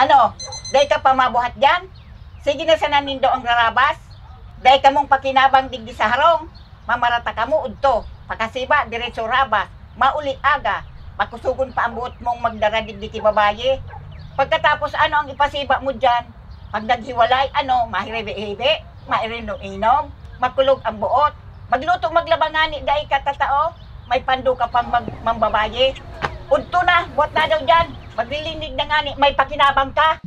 Ano, day ka pa mabuhat dyan? Sige na sa nanindo ang rarabas. Day ka mong pakinabang digdi sa harong. Mamarata ka mo udto. Pakasiba, diretso rabas. Mauli aga. Makusugon pa ang buot mong magdara digdi ti babaye. Pagkatapos ano ang ipasiba mo dyan? Pag naghiwalay, ano, mahiribi-hibi, mairinong-inom, makulog ang buot. Magluto maglabangani, day ka tatao. May pando ka pang mambabaye. Udto na, buhat na daw dyan. Maglilinig na ngani, may pakinabang ka.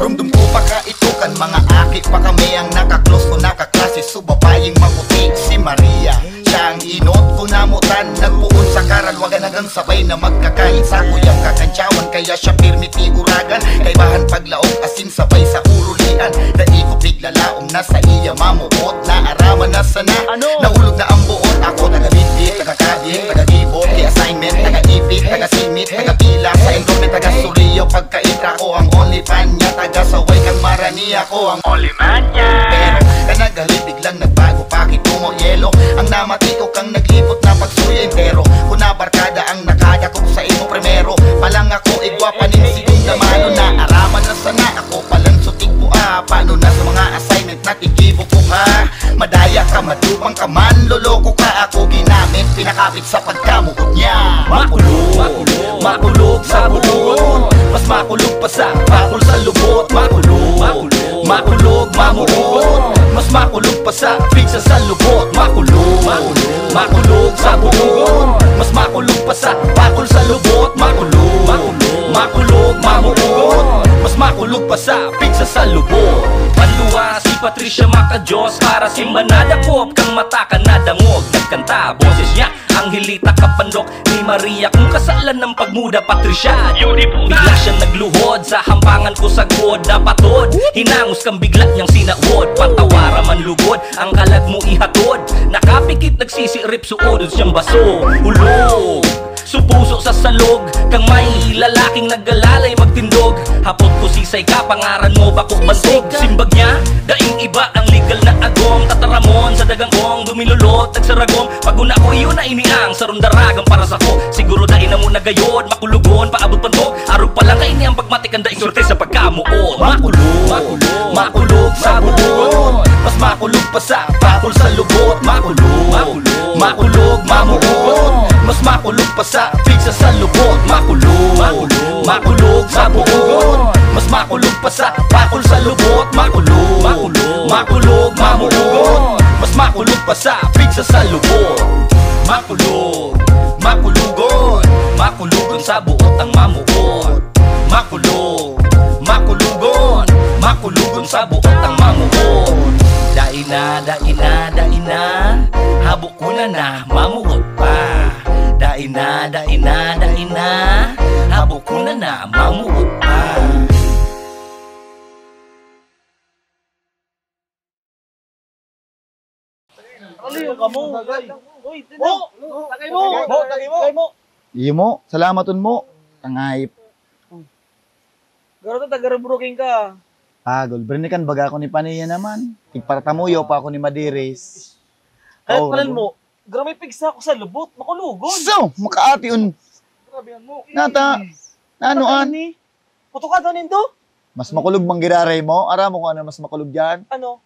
Rumdum ko pa ka ito kan mga aki pa kami ang nakaklose ko nakaklase. So babayeng maputi si Maria, siya ang inot ko namutan. Nagpuon sa karalwagan hanggang sabay na magkakain sa kuyang kakantsawan. Kaya siya pirmi tiguragan, kay bahan paglaog asin sabay sa urulian. Dai ko piglalaom na sa iya mamuot, na araman na sana nahulog na ang buot. Ako taga-bitbit, taga-kabit, taga-gibot, kay assignment, taga-ipit, taga-simit, taga-pilak sa enrollment, taga-suriyo. Pagkaitra ko ang only fan niya, taga-saway kang marani, ako ang only man niya. Pero kanagalit biglang nagbago, pakitungo yelo. Ang namatiko kang naglibot na pagsuya entero. Kung nabarkada ang nakadakop sa imo primero, palang ako igwapa nin segunda mano. Na araman na sana ako palang sutig po paano na sa mga assignment na tigibo ko ha. Madaya ka, madupang ka man, loloko ka. Ako ginamit, pinakapit sa pagkamugot niya. Makulog, makulog, makulog sa buot. Mas makulog pa sa bakol sa lubot. Makulog, makulog, makulog, mamuot. Mas makulog pa sa pizza sa lubot. Makulog, makulog, makulog sa buot. Mas makulog pa sa bakol sa lubot. Makulog, makulog, makulog, mamuot. Mas makulog pa sa pizza sa lubot. Panluwa si Patricia Macajos, para si Manadakop kang mata ka nadangog. Nagkanta, boses niya ang hilita kapandok ni Maria. Kung kasalan ng pagmuda Patricia, bigla siyang nagluhod sa hampangan ko sa god na patod. Hinangos kang bigla niyang sinawod, patawara man lugod ang kalag mo ihatod. Nakapikit nagsisirip suodod siyang baso. Hulog supuso sa salog, kang may lalaking nagalalay magtindog. Hapot ko sisay ka, pangaran mo bako bantog. Simbag niya, daing iba ang legal na agong. Tataramon sa dagang kong, dumilulot, nagsaragong. Paguna ko iyon na iniang, sarong daragang para sa ko. Siguro daing na mo nagayod, makulugon, paabot pantog. Arog pa lang kain niyang pagmatik ang daing sorte sa pagkamuot. Makulog, makulog, makulog sa buot. Mas makulog pa sa bakol sa lubot. Makulog, makulog, makulog, mamuot. Mas makulog pa sa pizza sa lubot. Makulog, makulog, makulog sa buot. Mas makulog pa sa bakol sa lubot. Makulog, makulog, makulog, mamuot. Mas makulog pa sa pizza sa lubot. Makulog, makulugon, makulugon sa buot ang mamuot. Makulog, makulugon, makulugon sa buot ang mamuot. Daina, daina, daina, habok ko na mamuot pa. Daina, daina, daina, habok ko na mamuot pa. Aliyo ka mo. Uy, tino. Takay mo. Takay mo. Iyo mo, salamaton mo. Tangayip. Garo ta tagarubruking ka. Golbrinikan baga ako ni Paniya naman. Tigpartamuyo pa ako ni Madiris. Kahit palan mo, garo may pigsa ako sa lubot, makulugon. So, makaation. Grabehan mo. Nata, nanoan. Puto ka daw nindo? Mas makulog bang giraray mo? Ara mo kung ano mas makulog dyan? Ano?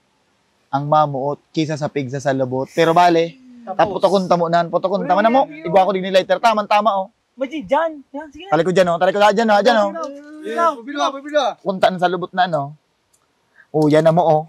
Ang mamuot, kisa sa pigsa sa lubot. Pero bale, taputokon tamunan, putokon tama na mo. Igwa ko din ni lighter, tama oh. Maji, dyan. Yan, sige. Tali ko dyan oh, dyan oh. Pabilo. Punta na sa lubot na ano. Oh, yan na mo oh.